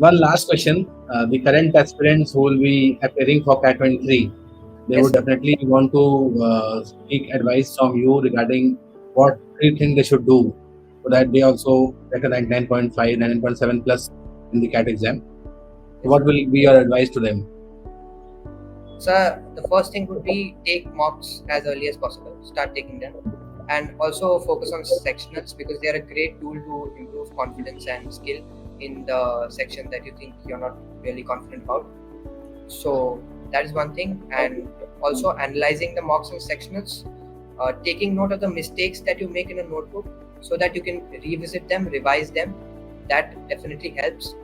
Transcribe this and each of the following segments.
One last question. The current aspirants who will be appearing for CAT 23, they would Yes. definitely want to seek advice from you regarding what do you think they should do so that they also get a rank 9.5, 9.7 plus in the CAT exam. Yes. What will be your advice to them? So the first thing would be take mocks as early as possible. Start taking them, and also focus on sectionals because they are a great tool to improve confidence and skill in the section that you think you're not really confident about. So that is one thing, and also analyzing the mocks and sectionals, taking note of the mistakes that you make in a notebook so that you can revisit them, revise them. That definitely helps.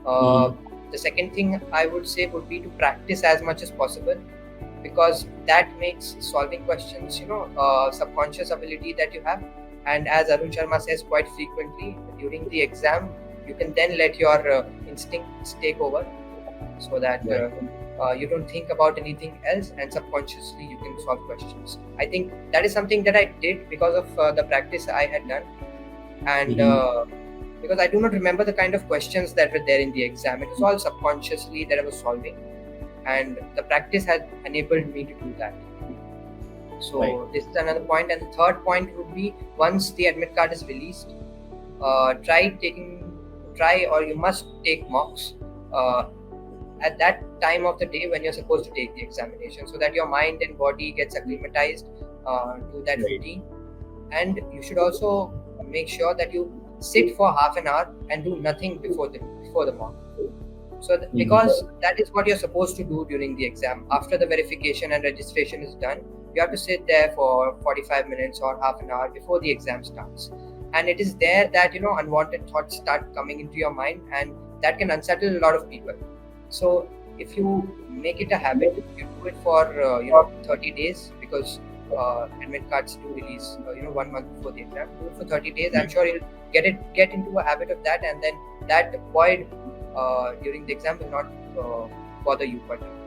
Uh, Mhm. the second thing I would say would be to practice as much as possible because that makes solving questions, subconscious ability that you have. And as Arun Sharma says quite frequently, during the exam, you can then let your instincts take over so that Right. you don't think about anything else and subconsciously you can solve questions. I think that is something that I did because of the practice I had done, and Mhm. because I do not remember the kind of questions that were there in the exam. It was all subconsciously that I was solving, and the practice had enabled me to do that. Right. So this is another point, and the third point would be once the admit card is released, try or you must take mocks uh, at that time of the day when you're supposed to take the examination, so that your mind and body gets acclimatized to that Right. routine. And you should also make sure that you sit for half an hour and do nothing before the mock. So Mhm. because that is what you're supposed to do during the exam. After the verification and registration is done, you have to sit there for 45 minutes or half an hour before the exam starts. And it is there that unwanted thoughts start coming into your mind, and that can unsettle a lot of people. So if you make it a habit, you do it for 30 days, because admit cards do release 1 month before the exam. Do it for 30 days. I'm Right. sure you'll get into a habit of that, and then that void during the exam will not bother you quite a lot.